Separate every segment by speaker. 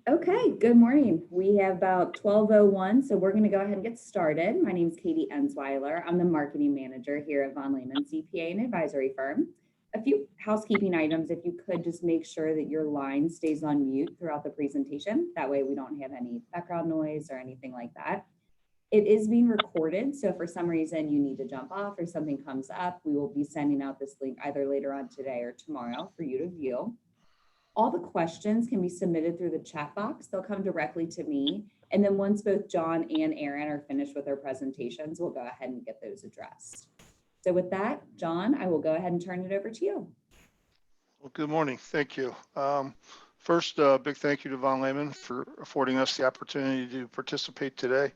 Speaker 1: Okay, good morning. We have about 12:01, so we're going to go ahead and get started. My name is Katie Ensweiler. I'm the marketing manager here at VonLehman CPA and advisory firm. A few housekeeping items, if you could just make sure that your line stays on mute throughout the presentation. That way we don't have any background noise or anything like that. It is being recorded, so if for some reason you need to jump off or something comes up, we will be sending out this link either later on today or tomorrow for you to view. All the questions can be submitted through the chat box. They'll come directly to me. And then once both John and Aaron are finished with their presentations, we'll go ahead and get those addressed. So with that, John, I will go ahead and turn it over to you.
Speaker 2: Well, good morning. Thank you. First, big thank you to VonLehman for affording us the opportunity to participate today.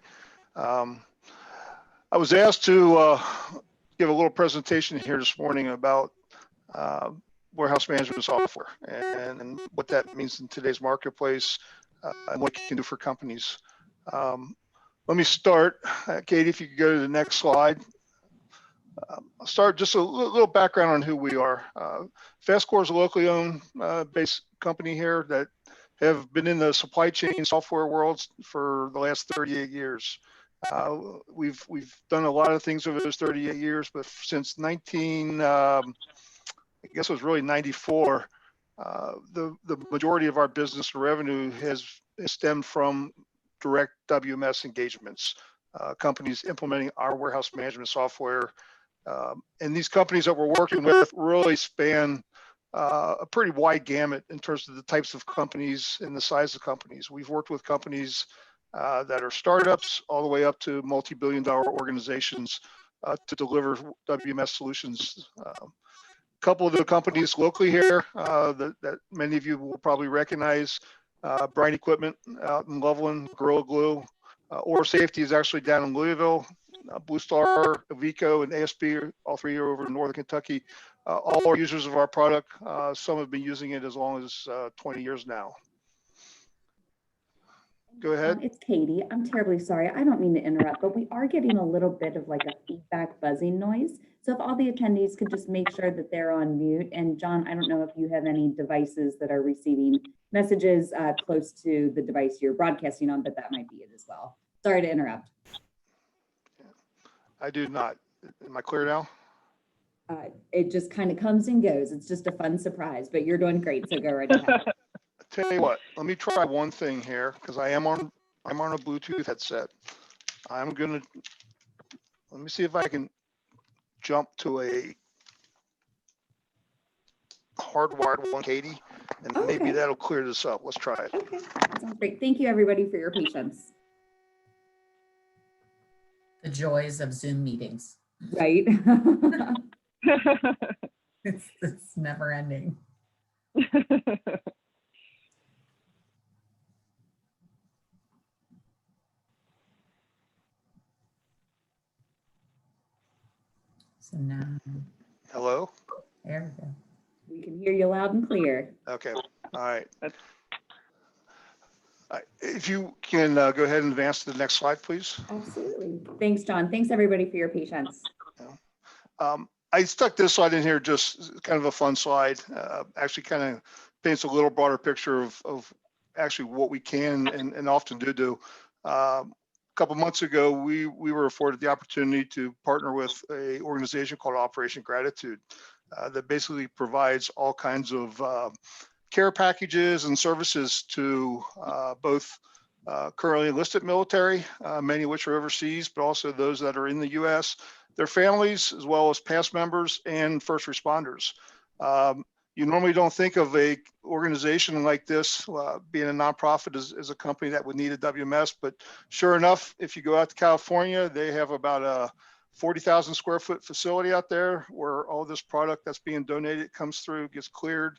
Speaker 2: I was asked to give a little presentation here this morning about warehouse management software and what that means in today's marketplace and what it can do for companies. Let me start. Katie, if you could go to the next slide. I'll start just a little background on who we are. FASCOR is a locally owned based company here that have been in the supply chain software world for the last 38 years. We've done a lot of things over those 38 years, but since I guess it was really 94, the majority of our business revenue has stemmed from direct WMS engagements, companies implementing our warehouse management software. And these companies that we're working with really span a pretty wide gamut in terms of the types of companies and the size of companies. We've worked with companies that are startups all the way up to multi-billion-dollar organizations to deliver WMS solutions. Couple of the companies locally here that many of you will probably recognize, Bryan Equipment out in Loveland, Gorilla Glue, Or Safety is actually down in Louisville, Blue Star, Avico, and ASB, all three are over in Northern Kentucky. All are users of our product. Some have been using it as long as 20 years now. Go ahead.
Speaker 1: It's Katie. I'm terribly sorry. I don't mean to interrupt, but we are getting a little bit of like a feedback buzzing noise. So if all the attendees could just make sure that they're on mute. And John, I don't know if you have any devices that are receiving messages close to the device you're broadcasting on, but that might be it as well. Sorry to interrupt.
Speaker 2: I do not. Am I clear now?
Speaker 1: It just kind of comes and goes. It's just a fun surprise, but you're doing great. So go right ahead.
Speaker 2: Tell you what, let me try one thing here because I'm on a Bluetooth headset. Let me see if I can jump to a hardwired one, Katie, and maybe that'll clear this up. Let's try it.
Speaker 1: Okay, that sounds great. Thank you everybody for your patience.
Speaker 3: The joys of Zoom meetings.
Speaker 1: Right.
Speaker 3: It's never ending. So now.
Speaker 2: Hello?
Speaker 3: There we go.
Speaker 1: We can hear you loud and clear.
Speaker 2: Okay. All right. If you can go ahead and advance to the next slide, please.
Speaker 1: Absolutely. Thanks, John. Thanks everybody for your patience.
Speaker 2: I stuck this slide in here, just kind of a fun slide. Actually kind of paints a little broader picture of actually what we can and often do. A couple months ago, we were afforded the opportunity to partner with an organization called Operation Gratitude that basically provides all kinds of care packages and services to both currently enlisted military, many of which are overseas, but also those that are in the U.S., their families, as well as past members and first responders. You normally don't think of a organization like this being a nonprofit as a company that would need a WMS, but sure enough, if you go out to California, they have about a 40,000 square foot facility out there where all this product that's being donated comes through, gets cleared,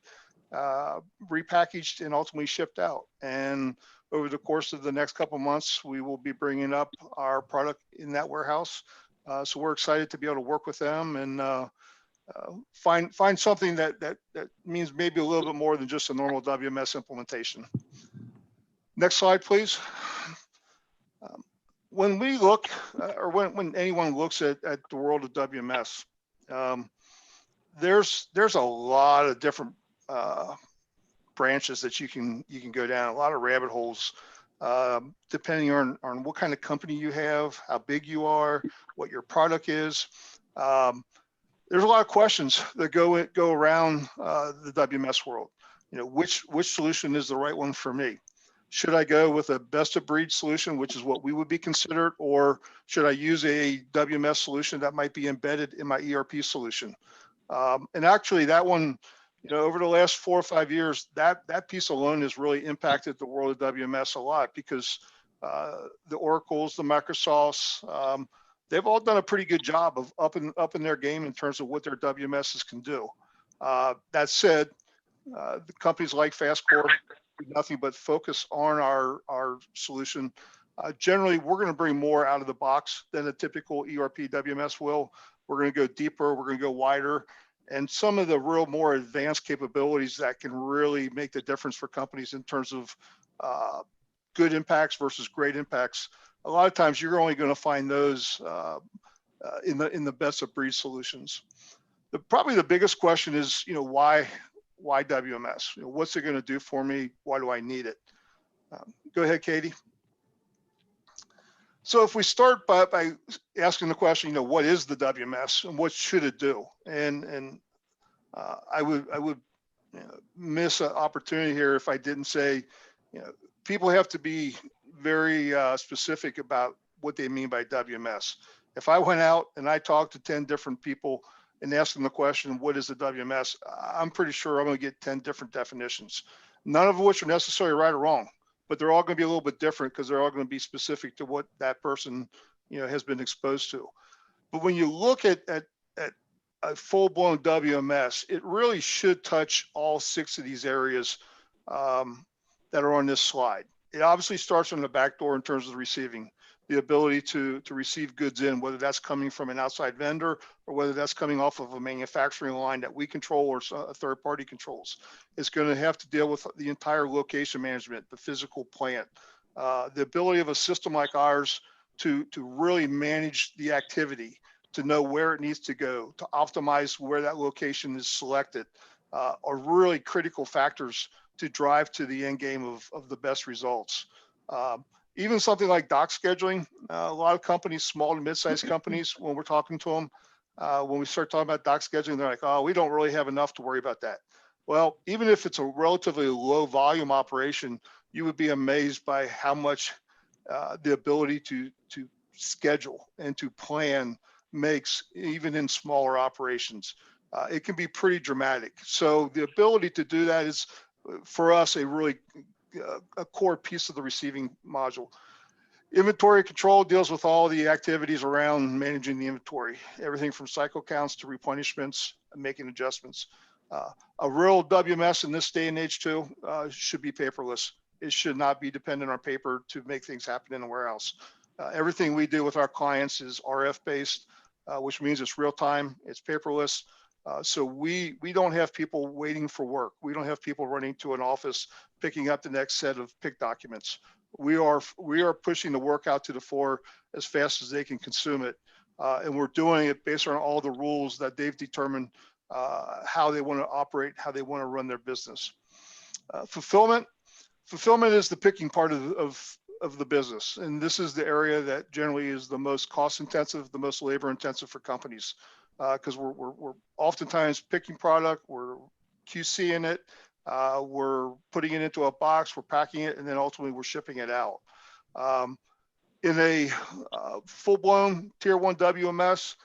Speaker 2: repackaged, and ultimately shipped out. And over the course of the next couple of months, we will be bringing up our product in that warehouse. So we're excited to be able to work with them and find something that means maybe a little bit more than just a normal WMS implementation. Next slide, please. When we look, or when anyone looks at the world of WMS, there's a lot of different branches that you can go down, a lot of rabbit holes, depending on what kind of company you have, how big you are, what your product is. There's a lot of questions that go around the WMS world. You know, which solution is the right one for me? Should I go with a best of breed solution, which is what we would be considered, or should I use a WMS solution that might be embedded in my ERP solution? And actually that one, you know, over the last 4 or 5 years, that piece alone has really impacted the world of WMS a lot, because the Oracles, the Microsofts, they've all done a pretty good job of upping their game in terms of what their WMSs can do. That said, the companies like FASCOR do nothing but focus on our solution. Generally, we're going to bring more out of the box than a typical ERP WMS will. We're going to go deeper, we're going to go wider, and some of the real more advanced capabilities that can really make the difference for companies in terms of good impacts versus great impacts. A lot of times you're only going to find those in the best of breed solutions. Probably the biggest question is, you know, why WMS? You know, what's it going to do for me? Why do I need it? Go ahead, Katie. So if we start by asking the question, you know, what is the WMS and what should it do? And I would you know, miss an opportunity here if I didn't say, you know, people have to be very specific about what they mean by WMS. If I went out and I talked to 10 different people and asked them the question, what is the WMS? I'm pretty sure I'm going to get 10 different definitions, none of which are necessarily right or wrong, but they're all going to be a little bit different because they're all going to be specific to what that person, you know, has been exposed to. But when you look at a full-blown WMS, it really should touch all 6 of these areas that are on this slide. It obviously starts on the back door in terms of the receiving, the ability to receive goods in, whether that's coming from an outside vendor or whether that's coming off of a manufacturing line that we control or a third party controls. It's going to have to deal with the entire location management, the physical plant, the ability of a system like ours to really manage the activity, to know where it needs to go, to optimize where that location is selected, are really critical factors to drive to the end game of the best results. Even something like dock scheduling, a lot of companies, small to mid-sized companies, when we're talking to them, when we start talking about dock scheduling, they're like, oh, we don't really have enough to worry about that. Well, even if it's a relatively low volume operation, you would be amazed by how much the ability to schedule and to plan makes, even in smaller operations. It can be pretty dramatic. So the ability to do that is, for us, a really a core piece of the receiving module. Inventory control deals with all the activities around managing the inventory, everything from cycle counts to replenishments and making adjustments. A real WMS in this day and age too should be paperless. It should not be dependent on paper to make things happen in the warehouse. Everything we do with our clients is RF based, which means it's real time, it's paperless. So we don't have people waiting for work. We don't have people running to an office, picking up the next set of pick documents. We are pushing the work out to the floor as fast as they can consume it. And we're doing it based on all the rules that they've determined how they want to operate, how they want to run their business. Fulfillment is the picking part of the business. And this is the area that generally is the most cost intensive, the most labor intensive for companies. Because we're oftentimes picking product, we're QCing it, we're putting it into a box, we're packing it, and then ultimately we're shipping it out. In a full-blown tier 1 WMS,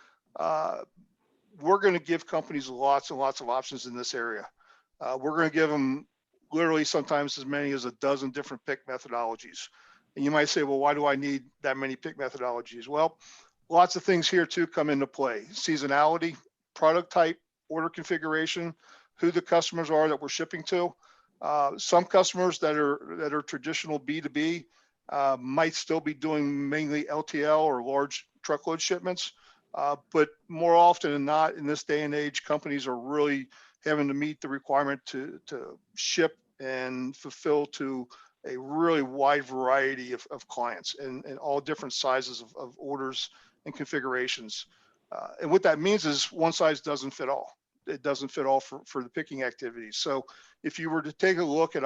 Speaker 2: we're going to give companies lots and lots of options in this area. We're going to give them literally sometimes as many as a dozen different pick methodologies. And you might say, well, why do I need that many pick methodologies? Well, lots of things here too come into play. Seasonality, product type, order configuration, who the customers are that we're shipping to. Some customers that are traditional B2B might still be doing mainly LTL or large truckload shipments. But more often than not, in this day and age, companies are really having to meet the requirement to ship and fulfill to a really wide variety of clients and all different sizes of orders and configurations. And what that means is one size doesn't fit all. it doesn't fit all for the picking activities. So if you were to take a look at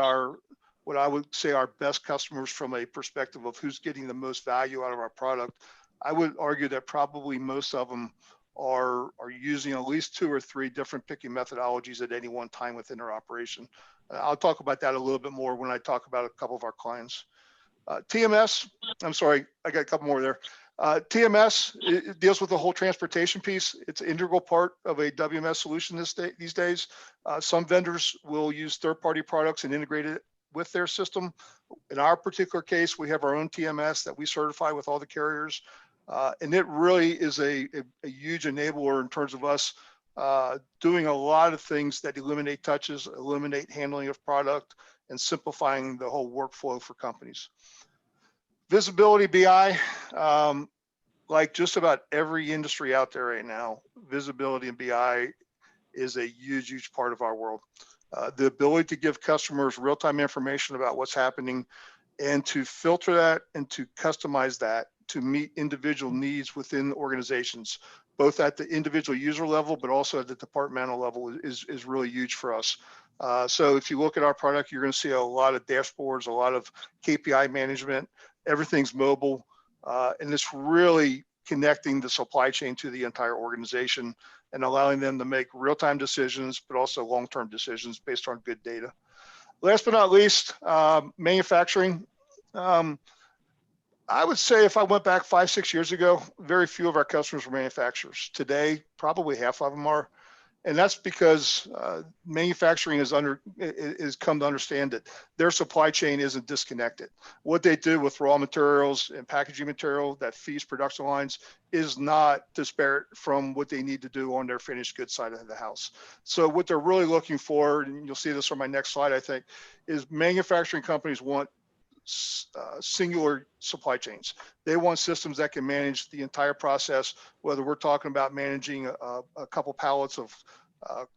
Speaker 2: what I would say our best customers from a perspective of who's getting the most value out of our product, I would argue that probably most of them are using at least 2 or 3 different picking methodologies at any one time within their operation. I'll talk about that a little bit more when I talk about a couple of our clients. TMS, I'm sorry, I got a couple more there. TMS, it deals with the whole transportation piece. It's an integral part of a WMS solution these days. Some vendors will use third-party products and integrate it with their system. In our particular case, we have our own TMS that we certify with all the carriers. And it really is a huge enabler in terms of us doing a lot of things that eliminate touches, eliminate handling of product, and simplifying the whole workflow for companies. Visibility BI, like just about every industry out there right now, visibility and BI is a huge part of our world. The ability to give customers real-time information about what's happening and to filter that and to customize that to meet individual needs within organizations, both at the individual user level, but also at the departmental level is really huge for us. So if you look at our product, you're going to see a lot of dashboards, a lot of KPI management, everything's mobile, and it's really connecting the supply chain to the entire organization and allowing them to make real-time decisions, but also long-term decisions based on good data. Last but not least, manufacturing. I would say if I went back 5-6 years ago, very few of our customers were manufacturers. Today, probably half of them are. And that's because manufacturing is come to understand that their supply chain isn't disconnected. What they do with raw materials and packaging material that feeds production lines is not disparate from what they need to do on their finished goods side of the house. So what they're really looking for, and you'll see this on my next slide, I think, is manufacturing companies want singular supply chains. They want systems that can manage the entire process, whether we're talking about managing a couple pallets of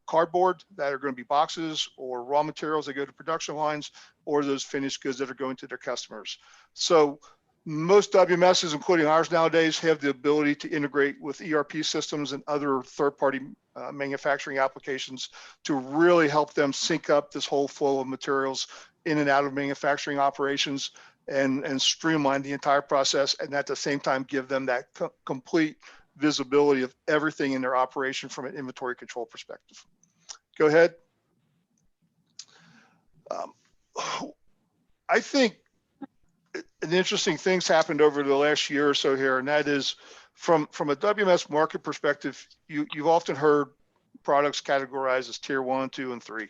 Speaker 2: cardboard that are going to be boxes, or raw materials that go to production lines, or those finished goods that are going to their customers. So most WMSs, including ours nowadays, have the ability to integrate with ERP systems and other third-party manufacturing applications to really help them sync up this whole flow of materials in and out of manufacturing operations and streamline the entire process, and at the same time give them that complete visibility of everything in their operation from an inventory control perspective. Go ahead. I think an interesting thing's happened over the last year or so here, and that is from a WMS market perspective, you've often heard products categorized as tier 1, 2, and 3.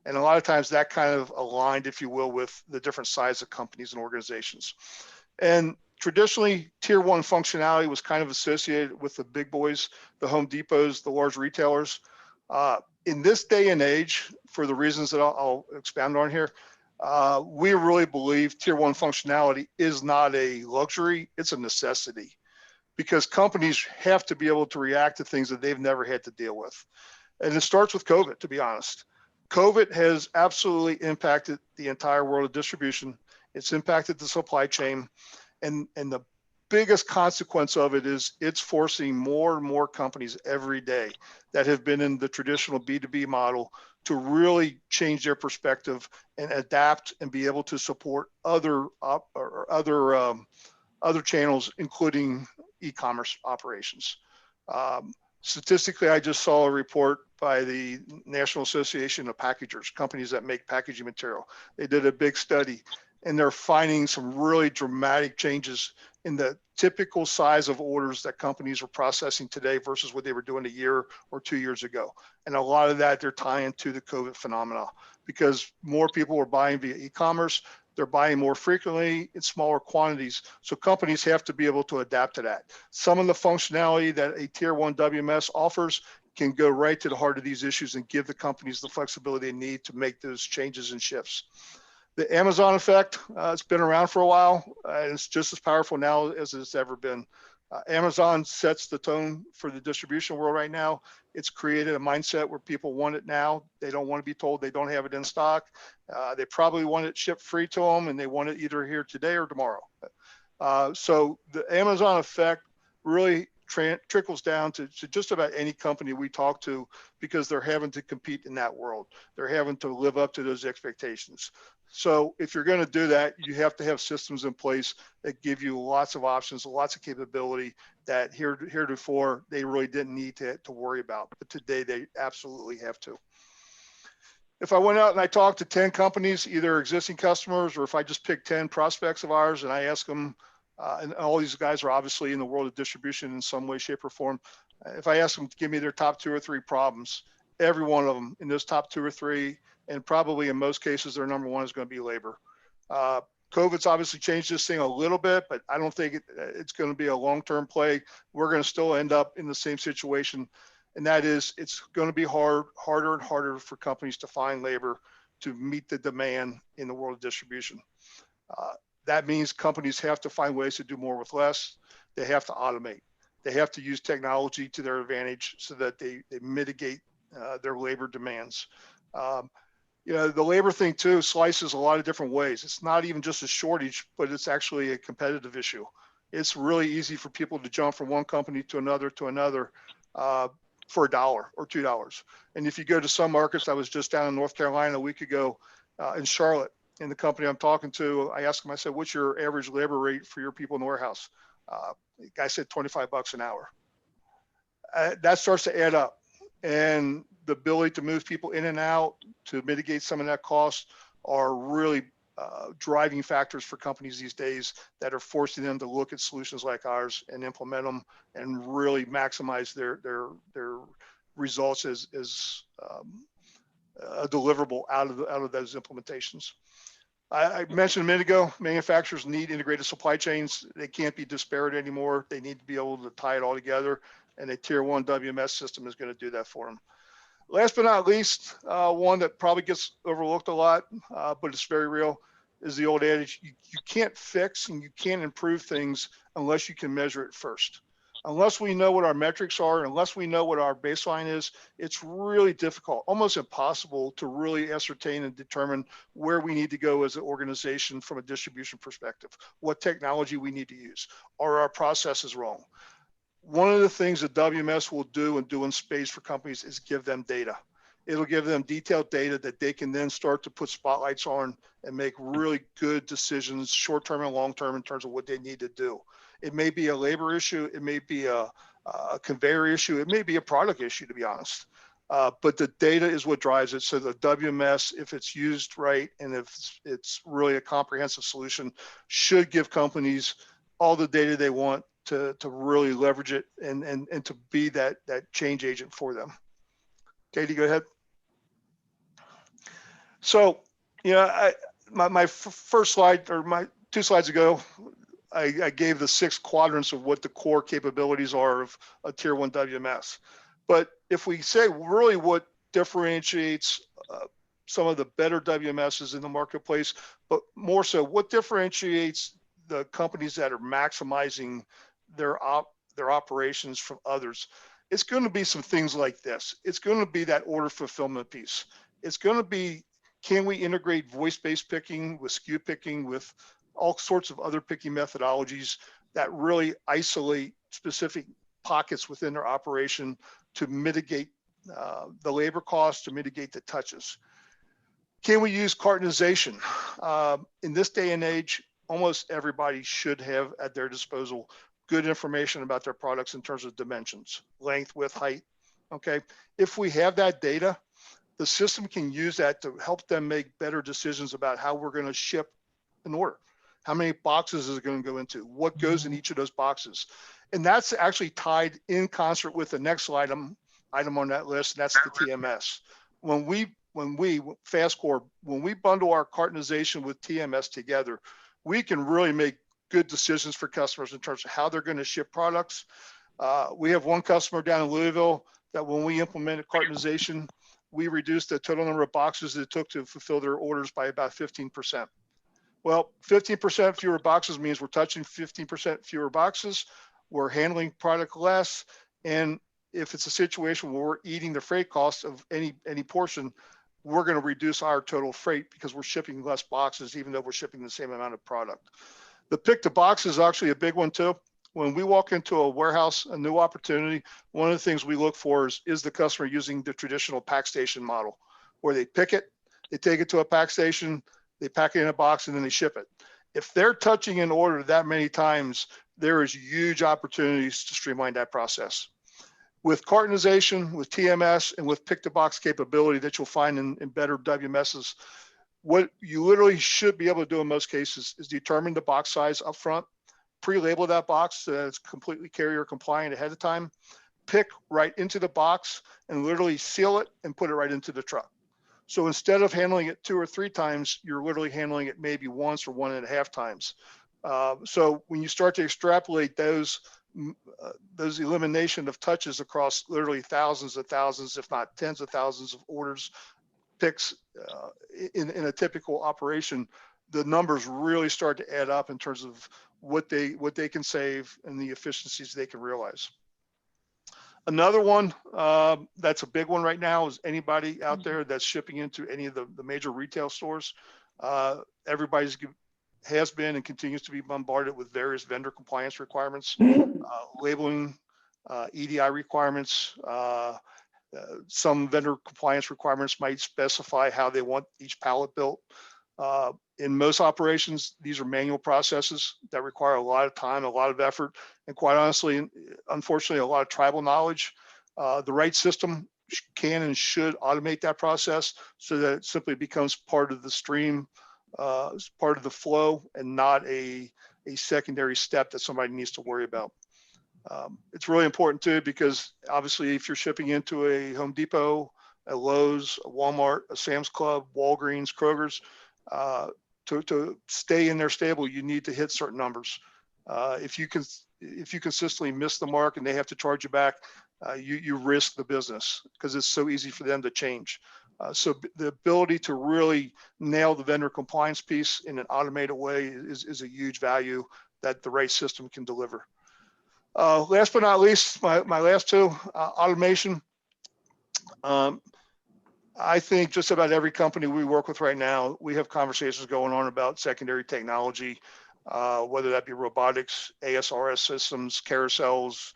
Speaker 2: And a lot of times that kind of aligned, if you will, with the different size of companies and organizations. And traditionally, tier 1 functionality was kind of associated with the big boys, the Home Depots, the large retailers. In this day and age, for the reasons that I'll expound on here, we really believe tier 1 functionality is not a luxury, it's a necessity, because companies have to be able to react to things that they've never had to deal with. And it starts with COVID, to be honest. COVID has absolutely impacted the entire world of distribution. It's impacted the supply chain. And the biggest consequence of it is it's forcing more and more companies every day that have been in the traditional B2B model to really change their perspective and adapt and be able to support other channels, including e-commerce operations. Statistically, I just saw a report by the National Association of Packagers, companies that make packaging material. They did a big study, and they're finding some really dramatic changes in the typical size of orders that companies are processing today versus what they were doing a year or 2 years ago. And a lot of that they're tying to the COVID phenomena, because more people are buying via e-commerce. They're buying more frequently in smaller quantities. So companies have to be able to adapt to that. Some of the functionality that a tier 1 WMS offers can go right to the heart of these issues and give the companies the flexibility they need to make those changes and shifts. The Amazon effect, it's been around for a while, and it's just as powerful now as it's ever been. Amazon sets the tone for the distribution world right now. It's created a mindset where people want it now. They don't want to be told they don't have it in stock. They probably want it shipped free to them, and they want it either here today or tomorrow. So the Amazon effect really trickles down to just about any company we talk to, because they're having to compete in that world. They're having to live up to those expectations. So if you're going to do that, you have to have systems in place that give you lots of options, lots of capability that heretofore they really didn't need to worry about. But today they absolutely have to. If I went out and I talked to 10 companies, either existing customers, or if I just picked 10 prospects of ours and I ask them, and all these guys are obviously in the world of distribution in some way, shape, or form. If I ask them to give me their top 2 or 3 problems, every one of them in those top 2 or 3, and probably in most cases, their number 1 is going to be labor. COVID's obviously changed this thing a little bit, but I don't think it's going to be a long-term play. We're going to still end up in the same situation. And that is, it's going to be harder and harder for companies to find labor to meet the demand in the world of distribution. That means companies have to find ways to do more with less. They have to automate. They have to use technology to their advantage so that they mitigate their labor demands. The labor thing too slices a lot of different ways. It's not even just a shortage, but it's actually a competitive issue. It's really easy for people to jump from one company to another for $1 or $2. And if you go to some markets, I was just down in North Carolina a week ago in Charlotte, and the company I'm talking to, I asked them, I said, what's your average labor rate for your people in the warehouse? The guy said $25 an hour. That starts to add up. And the ability to move people in and out to mitigate some of that cost are really driving factors for companies these days that are forcing them to look at solutions like ours and implement them and really maximize their results as a deliverable out of those implementations. I mentioned a minute ago, manufacturers need integrated supply chains. They can't be disparate anymore. They need to be able to tie it all together, and a tier 1 WMS system is going to do that for them. Last but not least, one that probably gets overlooked a lot, but it's very real, is the old adage, you can't fix and you can't improve things unless you can measure it first. Unless we know what our metrics are, unless we know what our baseline is, it's really difficult, almost impossible to really ascertain and determine where we need to go as an organization from a distribution perspective, what technology we need to use. Are our processes wrong? One of the things that WMS will do and do in space for companies is give them data. It'll give them detailed data that they can then start to put spotlights on and make really good decisions, short-term and long-term, in terms of what they need to do. It may be a labor issue. It may be a conveyor issue. It may be a product issue, to be honest. But the data is what drives it. So the WMS, if it's used right and if it's really a comprehensive solution, should give companies all the data they want to really leverage it and to be that change agent for them. Katie, go ahead. So, my first slide, or my 2 slides ago, I gave the 6 quadrants of what the core capabilities are of a tier 1 WMS. But if we say really what differentiates some of the better WMSs in the marketplace, but more so what differentiates the companies that are maximizing their operations from others, it's going to be some things like this. It's going to be that order fulfillment piece. It's going to be, can we integrate voice-based picking with SKU picking with all sorts of other picking methodologies that really isolate specific pockets within their operation to mitigate the labor costs, to mitigate the touches. Can we use cartonization? In this day and age, almost everybody should have at their disposal good information about their products in terms of dimensions, length, width, height. Okay. If we have that data, the system can use that to help them make better decisions about how we're going to ship an order. How many boxes is it going to go into? What goes in each of those boxes? And that's actually tied in concert with the next item on that list, and that's the TMS. When we FASCOR, when we bundle our cartonization with TMS together, we can really make good decisions for customers in terms of how they're going to ship products. We have one customer down in Louisville that when we implemented cartonization, we reduced the total number of boxes that it took to fulfill their orders by about 15%. Well, 15% fewer boxes means we're touching 15% fewer boxes. We're handling product less. And if it's a situation where we're eating the freight costs of any portion, we're going to reduce our total freight because we're shipping less boxes, even though we're shipping the same amount of product. The pick to box is actually a big one too. when we walk into a warehouse, a new opportunity, one of the things we look for is the customer using the traditional pack station model, where they pick it, they take it to a pack station, they pack it in a box, and then they ship it. If they're touching an order that many times, there is huge opportunities to streamline that process. With cartonization, with TMS, and with pick-to-box capability that you'll find in better WMSs, what you literally should be able to do in most cases is determine the box size up front, pre-label that box so that it's completely carrier compliant ahead of time, pick right into the box, and literally seal it and put it right into the truck. So instead of handling it 2 or 3 times, you're literally handling it maybe once or 1.5 times. So when you start to extrapolate those elimination of touches across literally thousands of thousands, if not tens of thousands of orders, picks in a typical operation, the numbers really start to add up in terms of what they can save and the efficiencies they can realize. Another one that's a big one right now is anybody out there that's shipping into any of the major retail stores. Everybody's has been and continues to be bombarded with various vendor compliance requirements, labeling, EDI requirements. Some vendor compliance requirements might specify how they want each pallet built. In most operations, these are manual processes that require a lot of time, a lot of effort, and quite honestly, unfortunately, a lot of tribal knowledge. The right system can and should automate that process so that it simply becomes part of the stream, part of the flow, and not a secondary step that somebody needs to worry about. It's really important too, because obviously if you're shipping into a Home Depot, a Lowe's, a Walmart, a Sam's Club, Walgreens, Kroger's, to stay in their stable, you need to hit certain numbers. If you consistently miss the mark and they have to charge you back, you risk the business because it's so easy for them to change. So the ability to really nail the vendor compliance piece in an automated way is a huge value that the right system can deliver. Last but not least, my last two, automation. I think just about every company we work with right now, we have conversations going on about secondary technology, whether that be robotics, ASRS systems, carousels,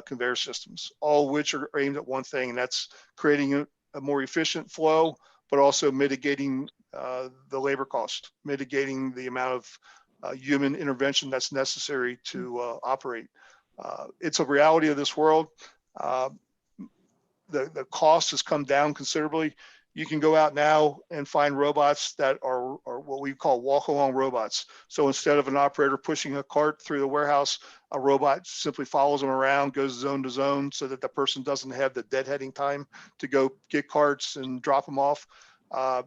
Speaker 2: conveyor systems, all of which are aimed at one thing, and that's creating a more efficient flow, but also mitigating the labor cost, mitigating the amount of human intervention that's necessary to operate. It's a reality of this world. The cost has come down considerably. You can go out now and find robots that are what we call walk-along robots. So instead of an operator pushing a cart through the warehouse, a robot simply follows them around, goes zone to zone so that the person doesn't have the deadheading time to go get carts and drop them off. A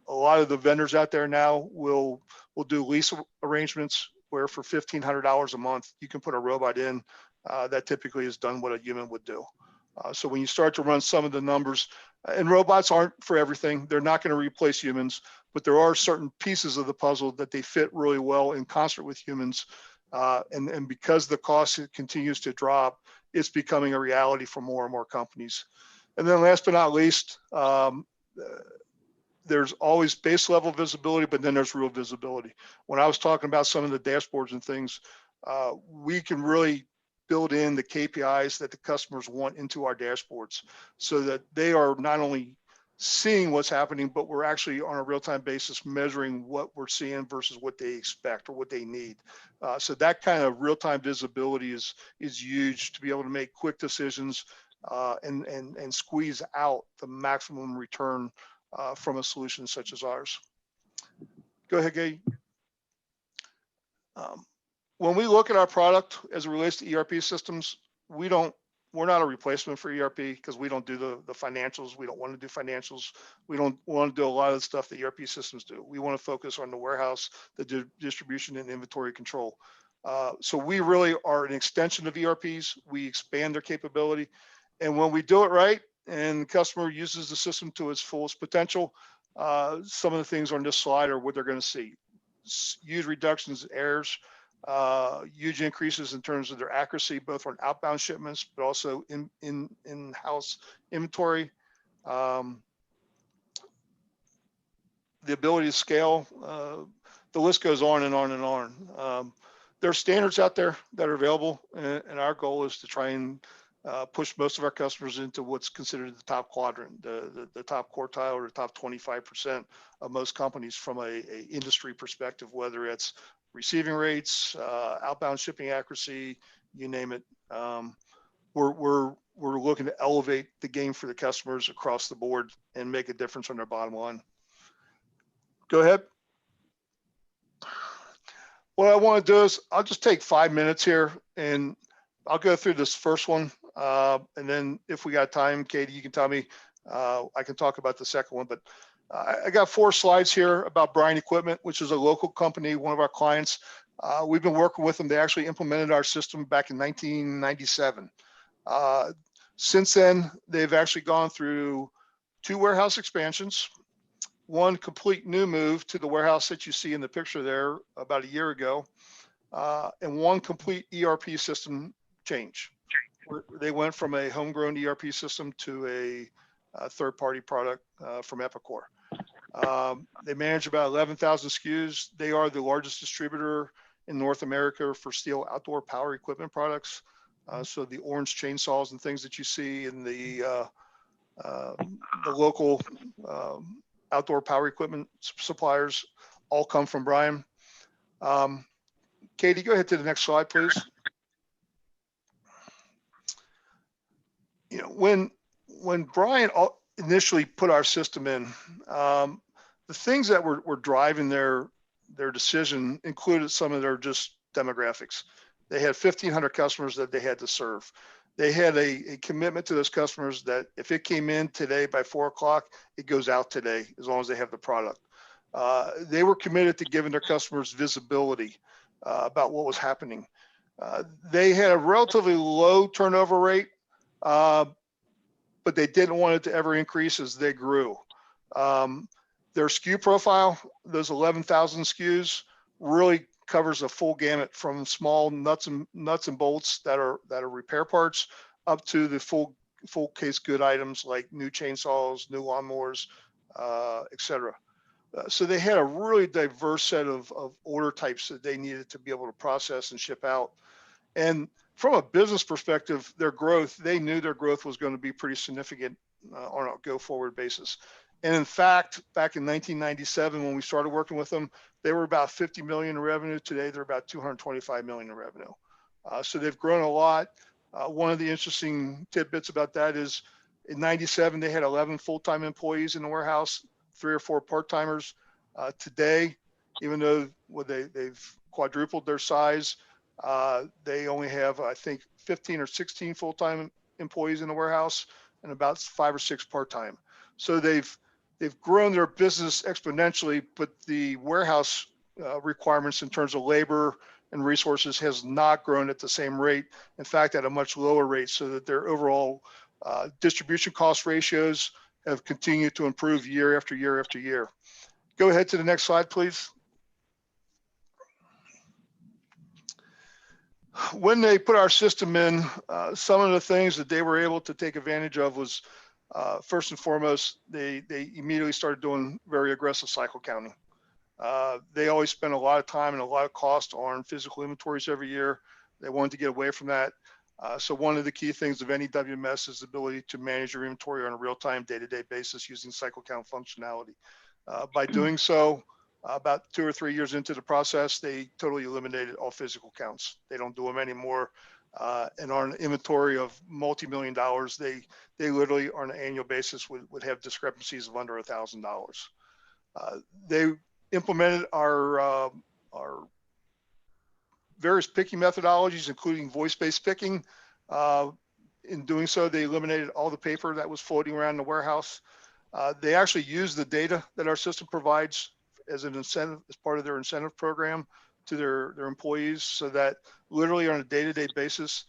Speaker 2: lot of the vendors out there now will do lease arrangements where for $1,500 a month, you can put a robot in that typically has done what a human would do. So when you start to run some of the numbers, and robots aren't for everything, they're not going to replace humans, but there are certain pieces of the puzzle that they fit really well in concert with humans. And because the cost continues to drop, it's becoming a reality for more and more companies. And then last but not least, there's always base level visibility, but then there's real visibility. When I was talking about some of the dashboards and things, we can really build in the KPIs that the customers want into our dashboards so that they are not only seeing what's happening, but we're actually on a real-time basis measuring what we're seeing versus what they expect or what they need. So that kind of real-time visibility is huge to be able to make quick decisions and squeeze out the maximum return from a solution such as ours. Go ahead, Gabe. When we look at our product as it relates to ERP systems, we're not a replacement for ERP because we don't do the financials. We don't want to do financials. We don't want to do a lot of the stuff that ERP systems do. We want to focus on the warehouse, the distribution and inventory control. So we really are an extension of ERPs. We expand their capability. And when we do it right and the customer uses the system to its fullest potential, some of the things on this slide are what they're going to see. Huge reductions in errors, huge increases in terms of their accuracy, both on outbound shipments, but also in-house inventory. The ability to scale, the list goes on and on and on. There are standards out there that are available, and our goal is to try and push most of our customers into what's considered the top quadrant, the top quartile or the top 25% of most companies from a industry perspective, whether it's receiving rates, outbound shipping accuracy, you name it. We're looking to elevate the game for the customers across the board and make a difference on their bottom line. Go ahead. What I want to do is I'll just take 5 minutes here and I'll go through this first one. And then if we got time, Katie, you can tell me, I can talk about the second one, but I got 4 slides here about Bryan Equipment, which is a local company, one of our clients. We've been working with them. They actually implemented our system back in 1997. Since then, they've actually gone through 2 warehouse expansions, 1 complete new move to the warehouse that you see in the picture there about a year ago, and 1 complete ERP system change. They went from a homegrown ERP system to a third-party product from FASCOR. They manage about 11,000 SKUs. They are the largest distributor in North America for steel outdoor power equipment products. So the orange chainsaws and things that you see in the local outdoor power equipment suppliers all come from Bryan. Katie, go ahead to the next slide, please. You know, when Bryan initially put our system in, the things that were driving their decision included some of their just demographics. They had 1,500 customers that they had to serve. They had a commitment to those customers that if it came in today by 4 o'clock, it goes out today as long as they have the product. They were committed to giving their customers visibility about what was happening. They had a relatively low turnover rate, but they didn't want it to ever increase as they grew. Their SKU profile, those 11,000 SKUs, really covers a full gamut from small nuts and bolts that are repair parts up to the full case good items like new chainsaws, new lawnmowers, etc. So they had a really diverse set of order types that they needed to be able to process and ship out. And from a business perspective, their growth, they knew their growth was going to be pretty significant on a go-forward basis. And in fact, back in 1997, when we started working with them, they were about 50 million in revenue. Today, they're about 225 million in revenue. So they've grown a lot. One of the interesting tidbits about that is in 97, they had 11 full-time employees in the warehouse, 3 or 4 part-timers. Today, even though they've quadrupled their size, they only have, I think, 15 or 16 full-time employees in the warehouse and about 5 or 6 part-time. So they've grown their business exponentially, but the warehouse requirements in terms of labor and resources has not grown at the same rate. In fact, at a much lower rate, so that their overall distribution cost ratios have continued to improve year after year after year. Go ahead to the next slide, please. When they put our system in, some of the things that they were able to take advantage of was, first and foremost, they immediately started doing very aggressive cycle counting. They always spent a lot of time and a lot of cost on physical inventories every year. They wanted to get away from that. So one of the key things of any WMS is the ability to manage your inventory on a real-time, day-to-day basis using cycle count functionality. By doing so, about 2 or 3 years into the process, they totally eliminated all physical counts. They don't do them anymore. And on an inventory of multi-million dollars, they literally on an annual basis would have discrepancies of under $1,000. They implemented our various picking methodologies, including voice-based picking. In doing so, they eliminated all the paper that was floating around the warehouse. They actually use the data that our system provides as an incentive, as part of their incentive program to their employees, so that literally on a day-to-day basis,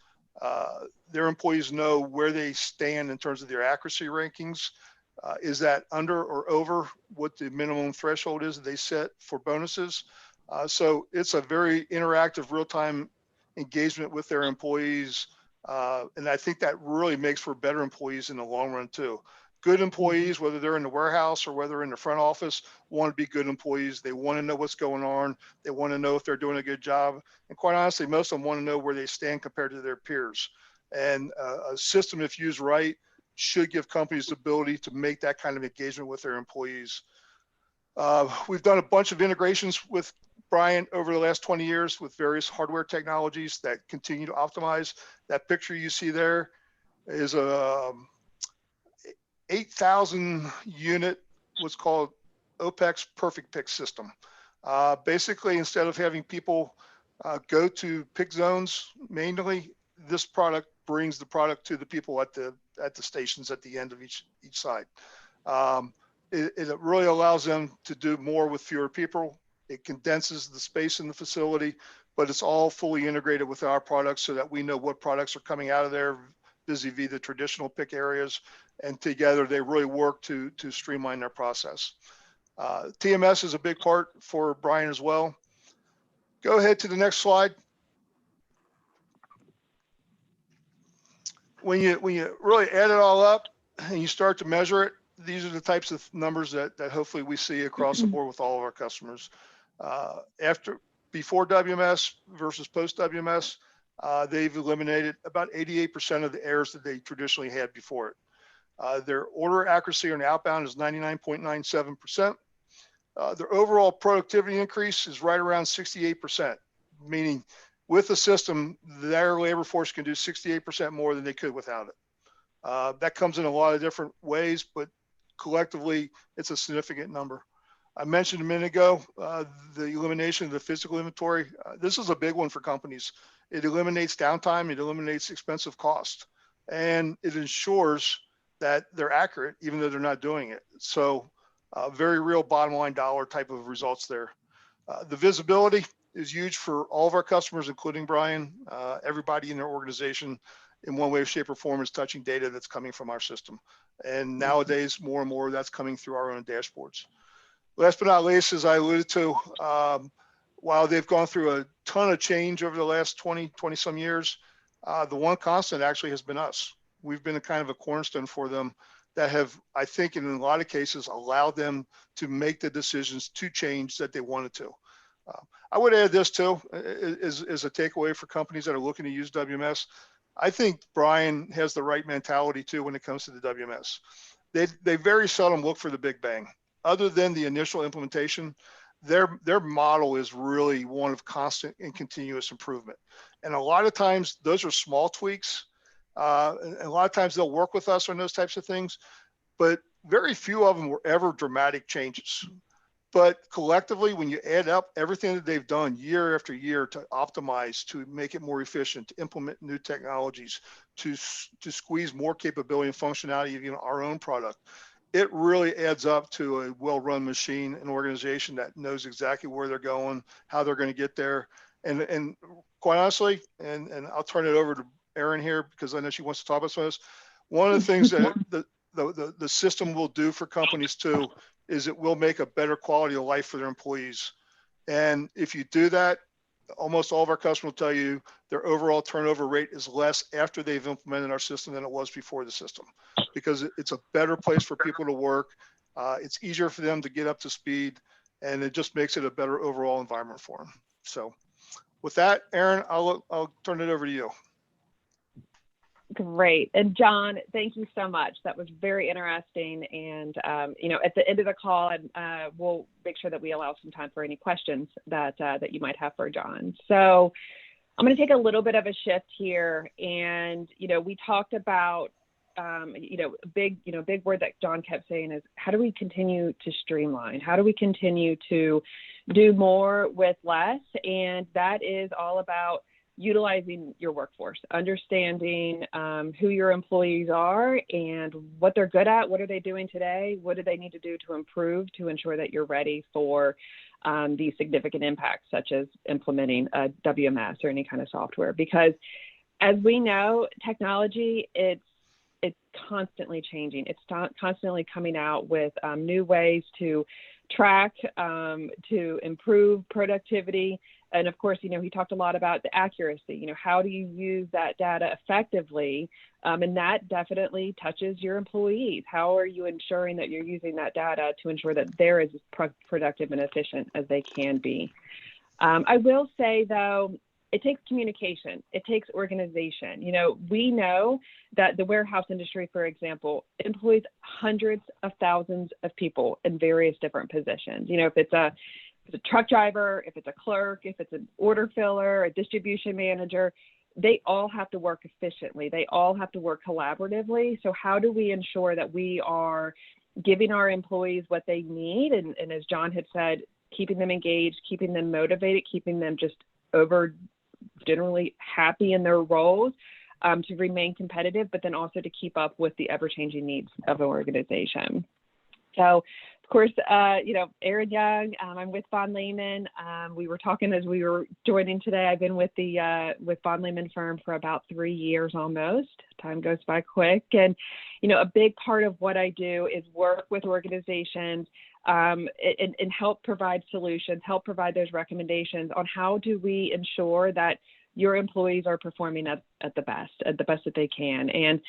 Speaker 2: their employees know where they stand in terms of their accuracy rankings. Is that under or over what the minimum threshold is that they set for bonuses? So it's a very interactive, real-time engagement with their employees. And I think that really makes for better employees in the long run too. good employees, whether they're in the warehouse or whether in the front office, want to be good employees. They want to know what's going on. They want to know if they're doing a good job. And quite honestly, most of them want to know where they stand compared to their peers. And a system, if used right, should give companies the ability to make that kind of engagement with their employees. We've done a bunch of integrations with Brian over the last 20 years with various hardware technologies that continue to optimize. That picture you see there is a 8,000 unit, what's called OPEX Perfect Pick system. Basically, instead of having people go to pick zones manually, this product brings the product to the people at the stations at the end of each side. It really allows them to do more with fewer people. It condenses the space in the facility, but it's all fully integrated with our products so that we know what products are coming out of there vis-a-vis the traditional pick areas. And together they really work to streamline their process. TMS is a big part for Brian as well. Go ahead to the next slide. When you really add it all up and you start to measure it, these are the types of numbers that hopefully we see across the board with all of our customers. Before WMS versus post WMS, they've eliminated about 88% of the errors that they traditionally had before it. Their order accuracy on the outbound is 99.97%. Their overall productivity increase is right around 68%, meaning with the system, their labor force can do 68% more than they could without it. That comes in a lot of different ways, but collectively, it's a significant number. I mentioned a minute ago, the elimination of the physical inventory. This is a big one for companies. It eliminates downtime, it eliminates expensive cost, and it ensures that they're accurate, even though they're not doing it. So very real bottom line dollar type of results there. The visibility is huge for all of our customers, including Brian. Everybody in their organization in one way, shape, or form is touching data that's coming from our system. And nowadays, more and more that's coming through our own dashboards. Last but not least, as I alluded to, while they've gone through a ton of change over the last 20 some years, the one constant actually has been us. We've been a kind of a cornerstone for them that have, I think, in a lot of cases, allowed them to make the decisions to change that they wanted to. I would add this too, is a takeaway for companies that are looking to use WMS. I think Brian has the right mentality too when it comes to the WMS. They very seldom look for the big bang. Other than the initial implementation, their model is really one of constant and continuous improvement. And a lot of times those are small tweaks. And a lot of times they'll work with us on those types of things, but very few of them were ever dramatic changes. But collectively, when you add up everything that they've done year after year to optimize, to make it more efficient, to implement new technologies, to squeeze more capability and functionality of our own product, it really adds up to a well-run machine, an organization that knows exactly where they're going, how they're going to get there. And quite honestly, and I'll turn it over to Erin here because I know she wants to talk about some of this. One of the things that the system will do for companies too is it will make a better quality of life for their employees. And if you do that, almost all of our customers will tell you their overall turnover rate is less after they've implemented our system than it was before the system, because it's a better place for people to work. It's easier for them to get up to speed, and it just makes it a better overall environment for them. So with that, Erin, I'll turn it over to you.
Speaker 4: Great. And John, thank you so much. That was very interesting. And, at the end of the call, we'll make sure that we allow some time for any questions that you might have for John. So I'm going to take a little bit of a shift here. And, we talked about, big word that John kept saying is, how do we continue to streamline? How do we continue to do more with less? And that is all about utilizing your workforce, understanding who your employees are and what they're good at, what are they doing today, what do they need to do to improve to ensure that you're ready for these significant impacts, such as implementing a WMS or any kind of software. Because as we know, technology, it's constantly changing. It's constantly coming out with new ways to track, to improve productivity, And of course, he talked a lot about the accuracy, how do you use that data effectively? And that definitely touches your employees. How are you ensuring that you're using that data to ensure that they're as productive and efficient as they can be? I will say, though, it takes communication. It takes organization. We know that the warehouse industry, for example, employs hundreds of thousands of people in various different positions. If it's a truck driver, if it's a clerk, if it's an order filler, a distribution manager, they all have to work efficiently. They all have to work collaboratively. So how do we ensure that we are giving our employees what they need? And as John had said, keeping them engaged, keeping them motivated, keeping them just generally happy in their roles, to remain competitive, but then also to keep up with the ever-changing needs of an organization. So, of course, Erin Young, I'm with VonLehman. We were talking as we were joining today. I've been with the VonLehman firm for about 3 years almost. Time goes by quick. And, a big part of what I do is work with organizations and help provide solutions, help provide those recommendations on how do we ensure that your employees are performing at the best that they can. And,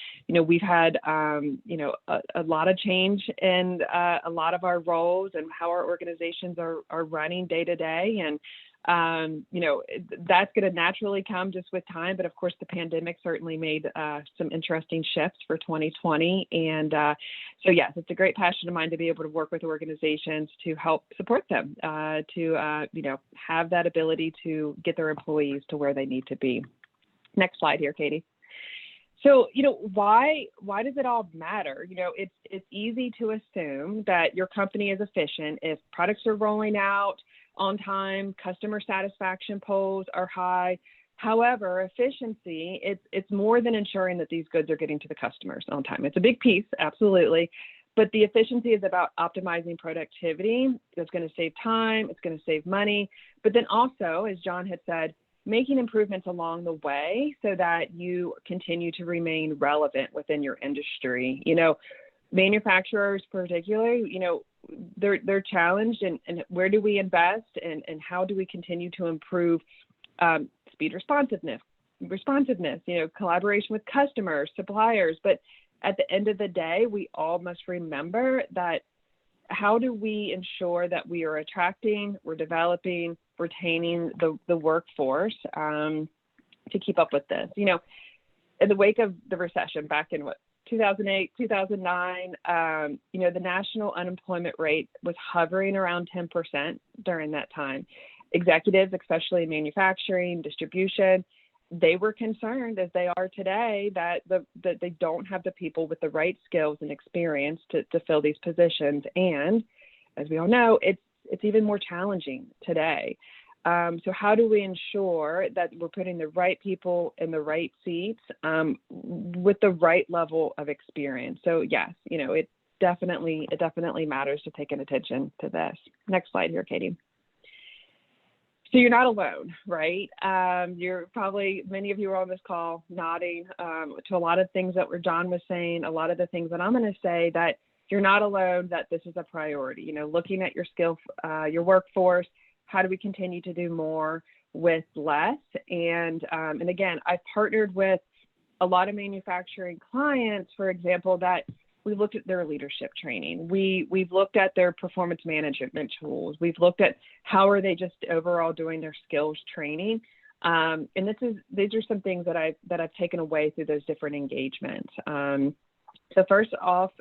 Speaker 4: we've had, a lot of change in a lot of our roles and how our organizations are running day to day. And, that's going to naturally come just with time. But of course, the pandemic certainly made some interesting shifts for 2020. And so, yes, it's a great passion of mine to be able to work with organizations to help support them, to have that ability to get their employees to where they need to be. Next slide here, Katie. So, why does it all matter? It's easy to assume that your company is efficient if products are rolling out on time, customer satisfaction polls are high. However, efficiency, it's more than ensuring that these goods are getting to the customers on time. It's a big piece, absolutely. But the efficiency is about optimizing productivity. It's going to save time. It's going to save money. But then also, as John had said, making improvements along the way so that you continue to remain relevant within your industry. Manufacturers particularly, they're challenged, and where do we invest, and how do we continue to improve speed responsiveness, collaboration with customers, suppliers. But at the end of the day, we all must remember that how do we ensure that we are attracting, we're developing, retaining the workforce to keep up with this? In the wake of the recession back in 2008, 2009, the national unemployment rate was hovering around 10% during that time. Executives, especially in manufacturing, distribution, they were concerned, as they are today, that they don't have the people with the right skills and experience to fill these positions. And as we all know, it's even more challenging today. So how do we ensure that we're putting the right people in the right seats with the right level of experience? So yes, it definitely matters to take an attention to this. Next slide here, Katie. So you're not alone, right? You're probably, many of you are on this call nodding to a lot of things that John was saying, a lot of the things that I'm going to say, that you're not alone, that this is a priority. Looking at your skill, your workforce, how do we continue to do more with less? And again, I've partnered with a lot of manufacturing clients, for example, that we looked at their leadership training. We've looked at their performance management tools. We've looked at how are they just overall doing their skills training. And these are some things that I've taken away through those different engagements. So first off,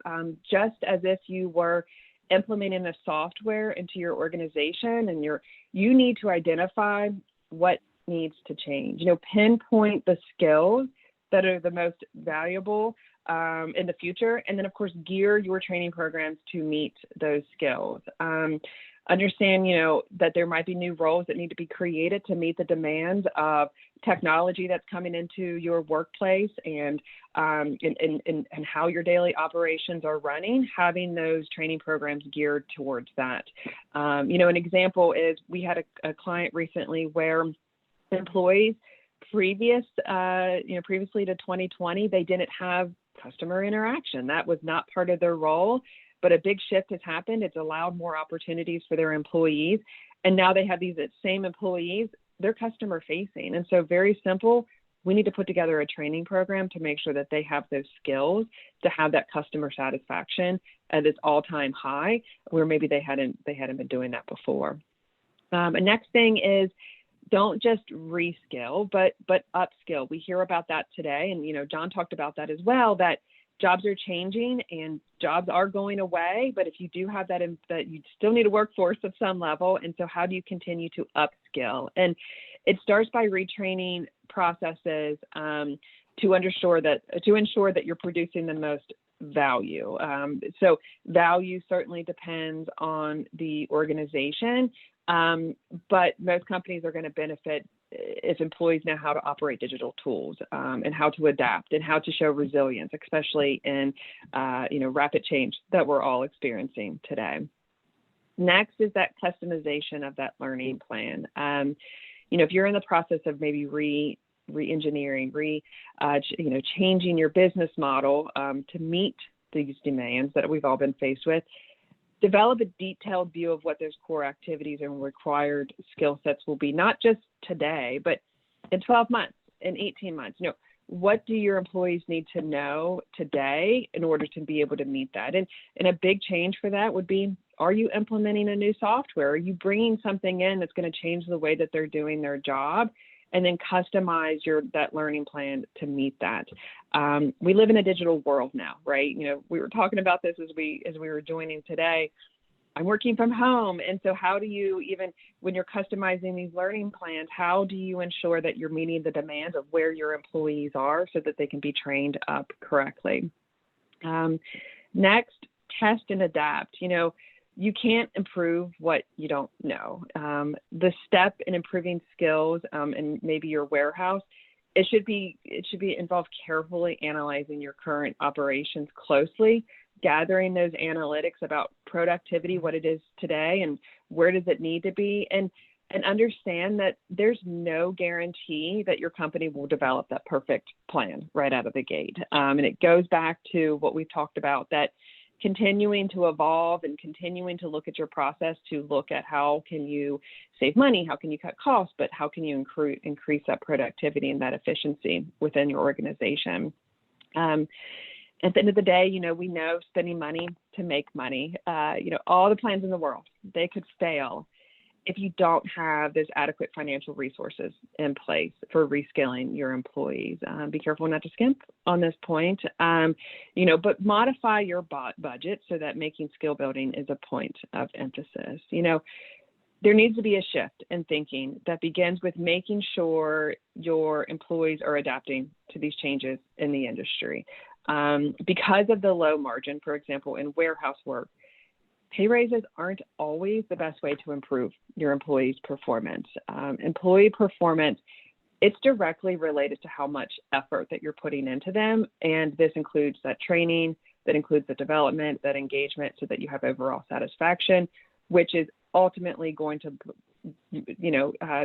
Speaker 4: just as if you were implementing a software into your organization, and you need to identify what needs to change. Pinpoint the skills that are the most valuable in the future, and then of course gear your training programs to meet those skills. Understand, that there might be new roles that need to be created to meet the demands of technology that's coming into your workplace, and how your daily operations are running. Having those training programs geared towards that. An example is we had a client recently where employees previously to 2020, they didn't have customer interaction. That was not part of their role, but a big shift has happened. It's allowed more opportunities for their employees. And now they have these same employees they're customer facing. And so very simple, we need to put together a training program to make sure that they have those skills to have that customer satisfaction at its all-time high, where maybe they hadn't been doing that before. And next thing is, don't just reskill, but upskill. We hear about that today, and John talked about that as well. That jobs are changing and jobs are going away. But if you do have that, that you still need a workforce of some level. And so, how do you continue to upskill? And it starts by retraining processes to ensure that you're producing the most value. So value certainly depends on the organization, but most companies are going to benefit if employees know how to operate digital tools and how to adapt and how to show resilience, especially in rapid change that we're all experiencing today. Next is that customization of that learning plan. If you're in the process of maybe re-engineering, changing your business model to meet these demands that we've all been faced with, develop a detailed view of what those core activities and required skill sets will be, not just today, but in 12 months, in 18 months. What do your employees need to know today in order to be able to meet that? And a big change for that would be, are you implementing a new software? Are you bringing something in that's going to change the way that they're doing their job? And then customize that learning plan to meet that. We live in a digital world now, right? We were talking about this as we were joining today. I'm working from home. And so how do you, even when you're customizing these learning plans, how do you ensure that you're meeting the demands of where your employees are so that they can be trained up correctly? Next, test and adapt. You can't improve what you don't know. The step in improving skills and maybe your warehouse, it should involve carefully analyzing your current operations closely, gathering those analytics about productivity, what it is today, and where does it need to be, and understand that there's no guarantee that your company will develop that perfect plan right out of the gate. And it goes back to what we've talked about, that continuing to evolve and continuing to look at your process to look at how can you save money, how can you cut costs, but how can you increase that productivity and that efficiency within your organization. At the end of the day, we know spending money to make money. All the plans in the world, they could fail if you don't have those adequate financial resources in place for reskilling your employees. Be careful not to skimp on this point, but modify your budget so that making skill building is a point of emphasis. There needs to be a shift in thinking that begins with making sure your employees are adapting to these changes in the industry. Because of the low margin, for example, in warehouse work, pay raises aren't always the best way to improve your employees' performance. Employee performance, it's directly related to how much effort that you're putting into them. And this includes that training, that includes the development, that engagement, so that you have overall satisfaction, which is ultimately going to,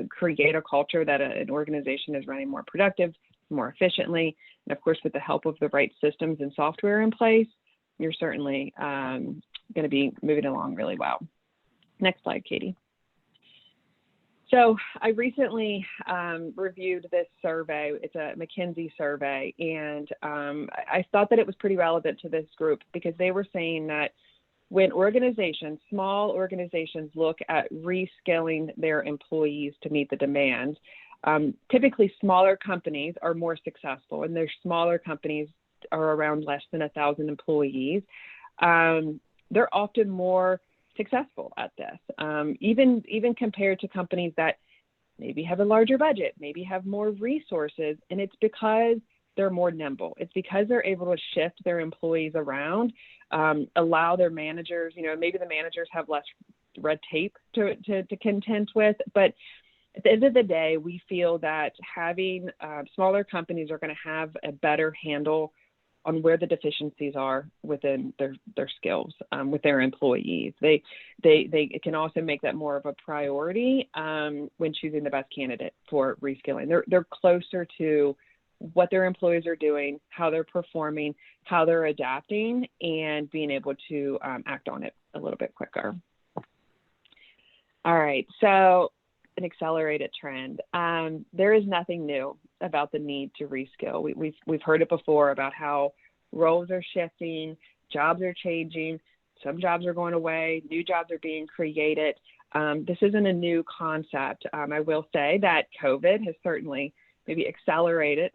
Speaker 4: create a culture that an organization is running more productive, more efficiently. And of course, with the help of the right systems and software in place, you're certainly going to be moving along really well. Next slide, Katie. So I recently reviewed this survey. It's a McKinsey survey, and I thought that it was pretty relevant to this group because they were saying that when small organizations look at reskilling their employees to meet the demands, typically smaller companies are more successful, and their smaller companies are around less than 1,000 employees. They're often more successful at this, even compared to companies that maybe have a larger budget, maybe have more resources, and it's because they're more nimble. It's because they're able to shift their employees around, allow their managers, maybe the managers have less red tape to contend with, but at the end of the day, we feel that having smaller companies are going to have a better handle on where the deficiencies are within their skills with their employees. They can also make that more of a priority when choosing the best candidate for reskilling. They're closer to what their employees are doing, how they're performing, how they're adapting, and being able to act on it a little bit quicker. All right, so an accelerated trend. There is nothing new about the need to reskill. We've heard it before about how roles are shifting, jobs are changing, some jobs are going away, new jobs are being created. This isn't a new concept. I will say that COVID has certainly maybe accelerated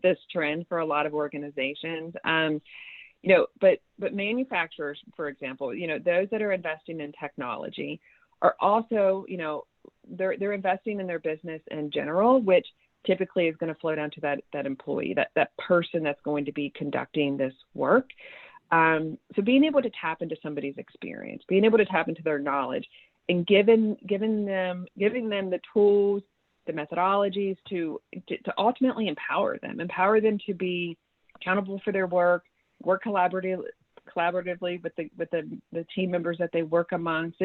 Speaker 4: this trend for a lot of organizations. But manufacturers, for example, those that are investing in technology are also, they're investing in their business in general, which typically is going to flow down to that employee, that person that's going to be conducting this work. So being able to tap into somebody's experience, being able to tap into their knowledge, and giving them the tools, the methodologies to ultimately empower them to be accountable for their work collaboratively with the team members that they work amongst.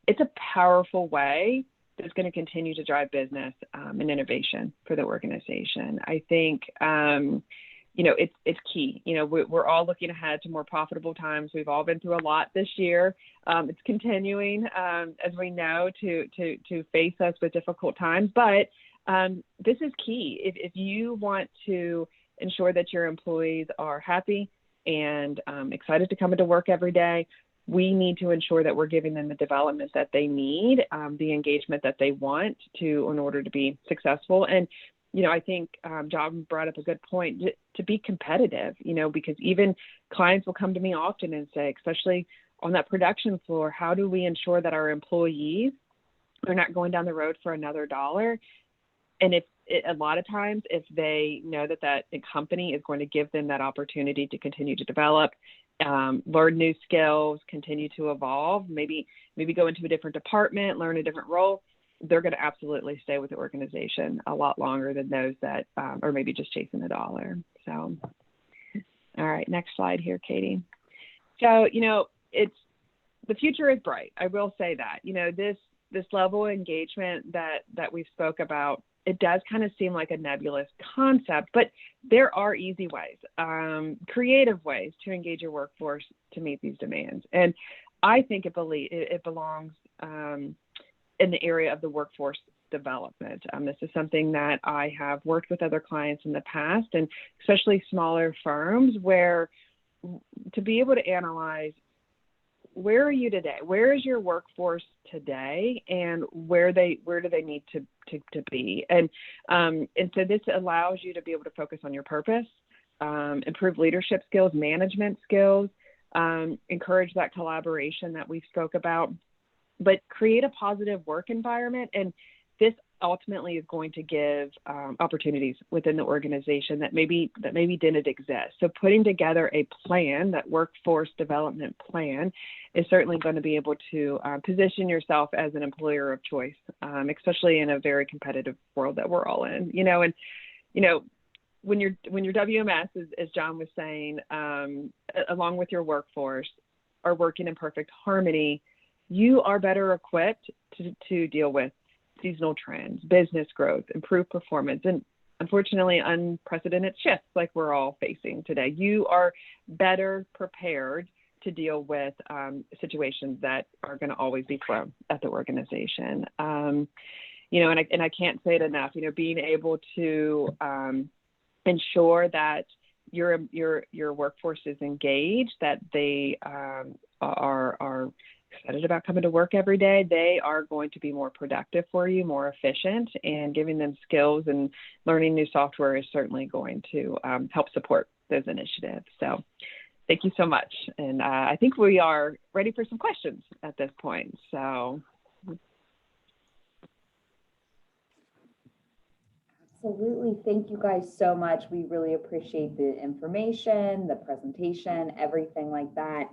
Speaker 4: It's a powerful way that's going to continue to drive business and innovation for the organization. I think it's key. We're all looking ahead to more profitable times. We've all been through a lot this year. It's continuing, as we know, to face us with difficult times. But this is key. If you want to ensure that your employees are happy and excited to come into work every day, we need to ensure that we're giving them the development that they need, the engagement that they want in order to be successful. And I think John brought up a good point, to be competitive, because even clients will come to me often and say, especially on that production floor, how do we ensure that our employees are not going down the road for another dollar? And a lot of times, if they know that company is going to give them that opportunity to continue to develop, learn new skills, continue to evolve, maybe go into a different department, learn a different role, they're going to absolutely stay with the organization a lot longer than those that are maybe just chasing a dollar. So, all right, next slide here, Katie. So, the future is bright. I will say that, this level of engagement that we spoke about, it does kind of seem like a nebulous concept, but there are easy ways, creative ways to engage your workforce to meet these demands. And I think it belongs in the area of the workforce development. This is something that I have worked with other clients in the past, and especially smaller firms, where to be able to analyze, where are you today? Where is your workforce today, and where do they need to be? And so this allows you to be able to focus on your purpose, improve leadership skills, management skills, encourage that collaboration that we spoke about, but create a positive work environment. And this ultimately is going to give opportunities within the organization that maybe didn't exist. So putting together a plan, that workforce development plan, is certainly going to be able to position yourself as an employer of choice, especially in a very competitive world that we're all in. When your WMS, as John was saying, along with your workforce, are working in perfect harmony, you are better equipped to deal with seasonal trends, business growth, improved performance, and unfortunately unprecedented shifts like we're all facing today. You are better prepared to deal with situations that are going to always be thrown at the organization. And I can't say it enough, being able to ensure that your workforce is engaged, that they are excited about coming to work every day, they are going to be more productive for you, more efficient, and giving them skills and learning new software is certainly going to help support those initiatives. So thank you so much. And I think we are ready for some questions at this point. So.
Speaker 1: Absolutely. Thank you guys so much. We really appreciate the information, the presentation, everything like that.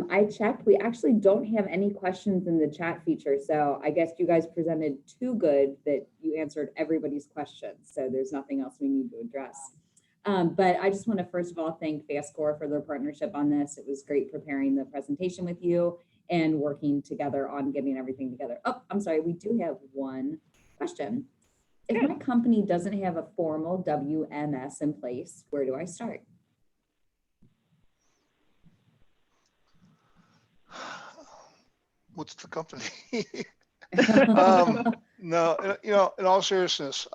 Speaker 1: I checked, we actually don't have any questions in the chat feature. So I guess you guys presented too good that you answered everybody's questions. So there's nothing else we need to address. But I just want to first of all thank FASCOR for their partnership on this. It was great preparing the presentation with you and working together on getting everything together. Oh, I'm sorry, we do have one question. If my company doesn't have a formal WMS in place, where do I start?
Speaker 2: What's the company? No, in all seriousness,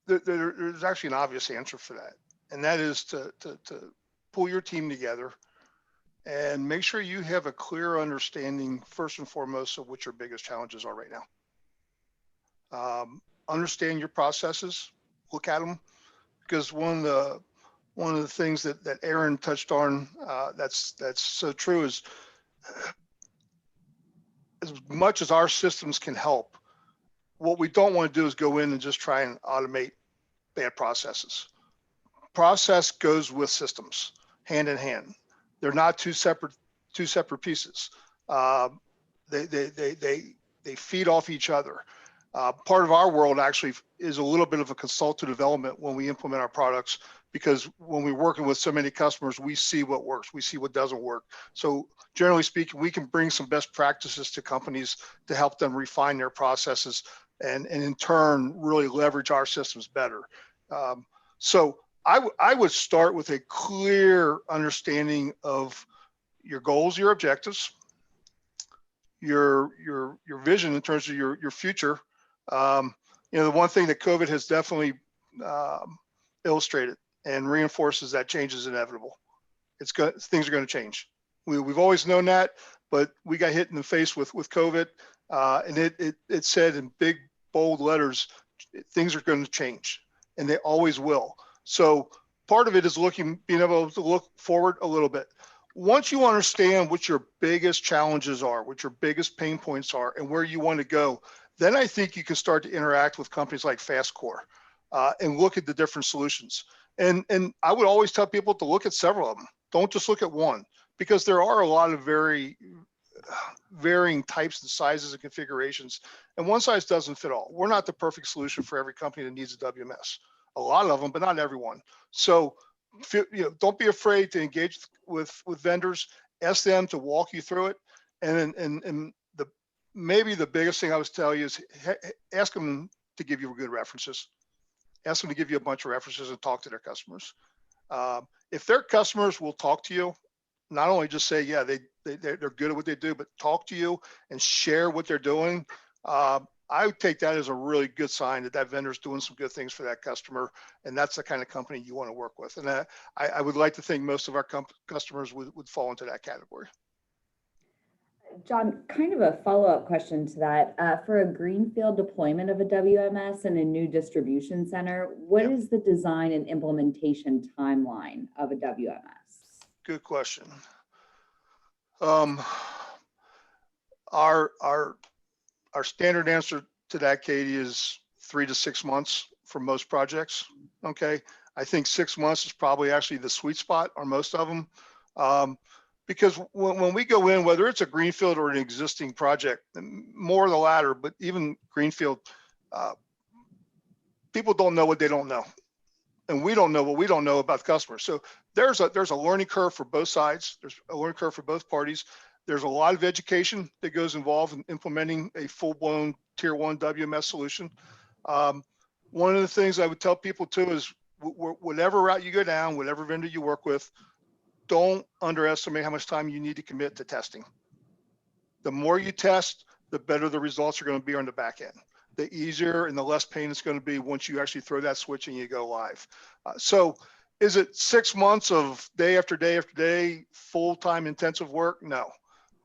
Speaker 2: there's actually an obvious answer for that. And that is to pull your team together and make sure you have a clear understanding, first and foremost, of what your biggest challenges are right now. Understand your processes, look at them, because one of the things that Aaron touched on, that's so true, is as much as our systems can help, what we don't want to do is go in and just try and automate bad processes. Process goes with systems, hand in hand. They're not two separate pieces. They feed off each other. Part of our world actually is a little bit of a consultative element when we implement our products, because when we're working with so many customers, we see what works, we see what doesn't work. So generally speaking, we can bring some best practices to companies to help them refine their processes and in turn really leverage our systems better. So I would start with a clear understanding of your goals, your objectives, your vision in terms of your future. The one thing that COVID has definitely illustrated and reinforces that change is inevitable. Things are going to change. We've always known that, but we got hit in the face with COVID, and it said in big bold letters, things are going to change, and they always will. So part of it is being able to look forward a little bit. Once you understand what your biggest challenges are, what your biggest pain points are, and where you want to go, then I think you can start to interact with companies like FASCOR and look at the different solutions. And I would always tell people to look at several of them. Don't just look at one, because there are a lot of varying types and sizes and configurations, and one size doesn't fit all. We're not the perfect solution for every company that needs a WMS. A lot of them, but not everyone. So don't be afraid to engage with vendors. Ask them to walk you through it. And maybe the biggest thing I would tell you is ask them to give you good references. Ask them to give you a bunch of references and talk to their customers. If their customers will talk to you, not only just say, yeah, they're good at what they do, but talk to you and share what they're doing. I would take that as a really good sign that vendor's doing some good things for that customer, and that's the kind of company you want to work with. And I would like to think most of our customers would fall into that category.
Speaker 1: John, kind of a follow-up question to that. For a greenfield deployment of a WMS in a new distribution center, what is the design and implementation timeline of a WMS?
Speaker 2: Good question. Our standard answer to that, Katie, is 3 to 6 months for most projects. Okay, I think 6 months is probably actually the sweet spot on most of them. Because when we go in, whether it's a greenfield or an existing project, more of the latter, but even greenfield, people don't know what they don't know, and we don't know what we don't know about the customer. So there's a learning curve for both sides. There's a learning curve for both parties. There's a lot of education that goes involved in implementing a full-blown tier 1 WMS solution. One of the things I would tell people too is whatever route you go down, whatever vendor you work with, don't underestimate how much time you need to commit to testing. The more you test, the better the results are going to be on the back end. The easier and the less pain it's going to be once you actually throw that switch and you go live. So is it 6 months of day after day after day, full-time intensive work? No.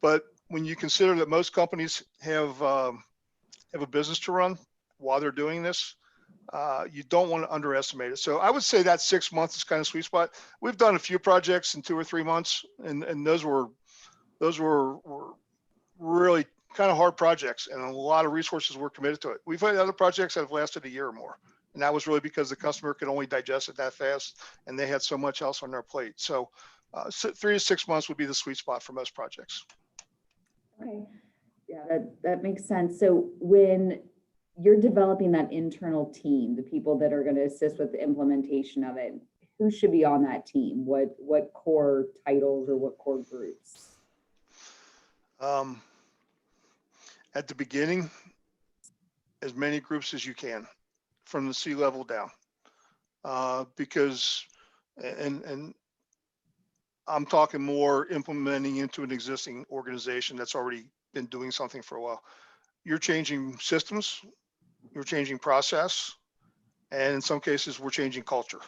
Speaker 2: But when you consider that most companies have a business to run while they're doing this, you don't want to underestimate it. So I would say that 6 months is kind of sweet spot. We've done a few projects in 2 or 3 months, and those were really kind of hard projects, and a lot of resources were committed to it. We've had other projects that have lasted a year or more, and that was really because the customer could only digest it that fast, and they had so much else on their plate. So 3 to 6 months would be the sweet spot for most projects.
Speaker 1: Okay, yeah, that makes sense. So when you're developing that internal team, the people that are going to assist with the implementation of it, who should be on that team? What core titles or what core groups?
Speaker 2: At the beginning, as many groups as you can, from the C-level down, because, and I'm talking more implementing into an existing organization that's already been doing something for a while. You're changing systems, you're changing process, and in some cases, we're changing culture.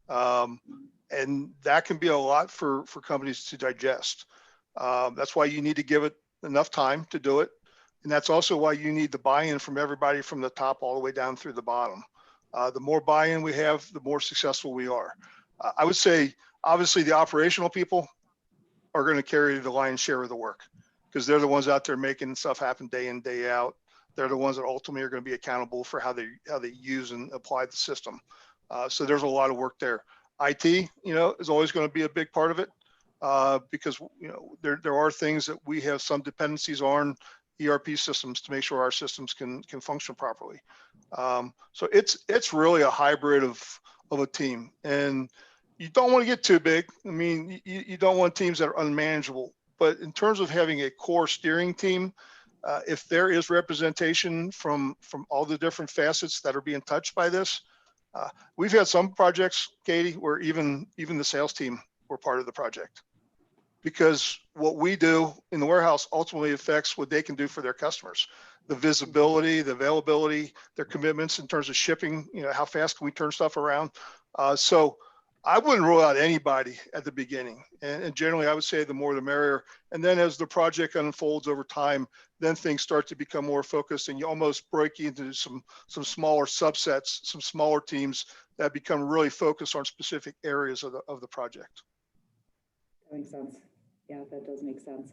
Speaker 2: And that can be a lot for companies to digest. That's why you need to give it enough time to do it. And that's also why you need the buy-in from everybody from the top all the way down through the bottom. The more buy-in we have, the more successful we are. I would say, obviously, the operational people are going to carry the lion's share of the work because they're the ones out there making stuff happen day in, day out. They're the ones that ultimately are going to be accountable for how they use and apply the system. So there's a lot of work there. IT, is always going to be a big part of it because there are things that we have some dependencies on ERP systems to make sure our systems can function properly. So it's really a hybrid of a team, and you don't want to get too big. I mean, you don't want teams that are unmanageable. But in terms of having a core steering team, if there is representation from all the different facets that are being touched by this, we've had some projects, Katie, where even the sales team were part of the project. Because what we do in the warehouse ultimately affects what they can do for their customers. The visibility, the availability, their commitments in terms of shipping, how fast can we turn stuff around? So I wouldn't rule out anybody at the beginning. And generally I would say the more the merrier. And then as the project unfolds over time, then things start to become more focused and you almost break into some smaller subsets, some smaller teams that become really focused on specific areas of the project.
Speaker 1: That makes sense. Yeah, that does make sense.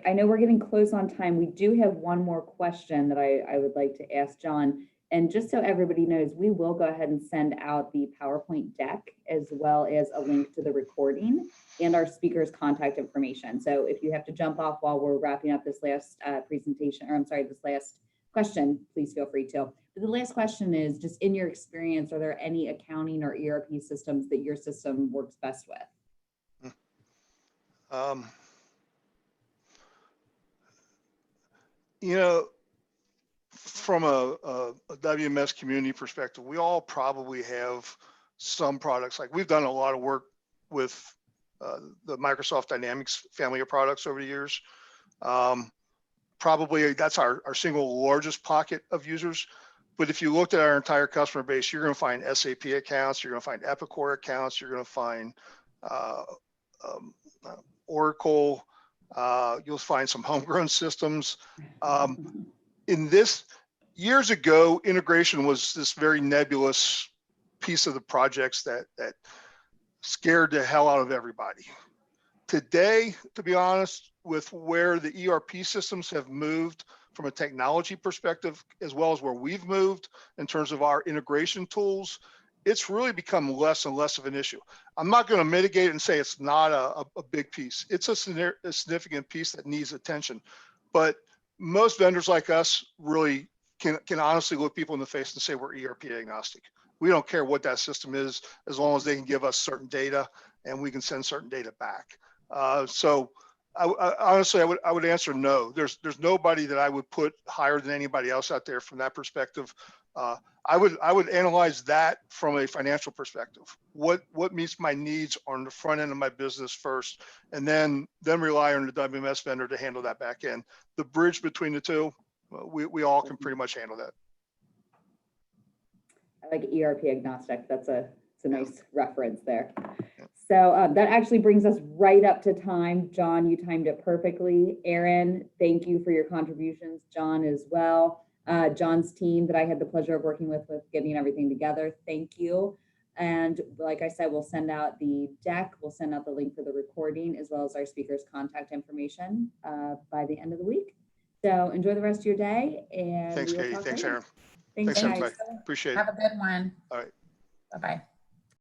Speaker 1: I know we're getting close on time. We do have one more question that I would like to ask John. And just so everybody knows, we will go ahead and send out the PowerPoint deck as well as a link to the recording and our speaker's contact information. So if you have to jump off while we're wrapping up this last presentation, or I'm sorry, this last question, please feel free to. But the last question is, just in your experience, are there any accounting or ERP systems that your system works best with?
Speaker 2: From a WMS community perspective, we all probably have some products. Like we've done a lot of work with the Microsoft Dynamics family of products over the years. Probably that's our single largest pocket of users. But if you looked at our entire customer base, you're going to find SAP accounts, you're going to find Epicor accounts, you're going to find Oracle, you'll find some homegrown systems. In this, years ago, integration was this very nebulous piece of the projects that scared the hell out of everybody. Today, to be honest, with where the ERP systems have moved from a technology perspective, as well as where we've moved in terms of our integration tools, it's really become less and less of an issue. I'm not going to mitigate it and say it's not a big piece. It's a significant piece that needs attention. But most vendors like us really can honestly look people in the face and say we're ERP agnostic. We don't care what that system is, as long as they can give us certain data and we can send certain data back. So honestly, I would answer no. There's nobody that I would put higher than anybody else out there from that perspective. I would analyze that from a financial perspective. What meets my needs on the front end of my business first, and then rely on the WMS vendor to handle that back end. The bridge between the two, we all can pretty much handle that.
Speaker 1: I like ERP agnostic. It's a nice reference there. So that actually brings us right up to time. John, you timed it perfectly. Aaron, thank you for your contributions. John as well. John's team that I had the pleasure of working with getting everything together. Thank you. And like I said, we'll send out the deck. We'll send out the link for the recording as well as our speaker's contact information by the end of the week. So enjoy the rest of your day. And
Speaker 2: thanks, Katie. Thanks, Aaron.
Speaker 1: Thanks,
Speaker 2: everybody.
Speaker 1: guys.
Speaker 2: Appreciate it.
Speaker 3: Have a good one.
Speaker 2: All right.
Speaker 3: Bye-bye.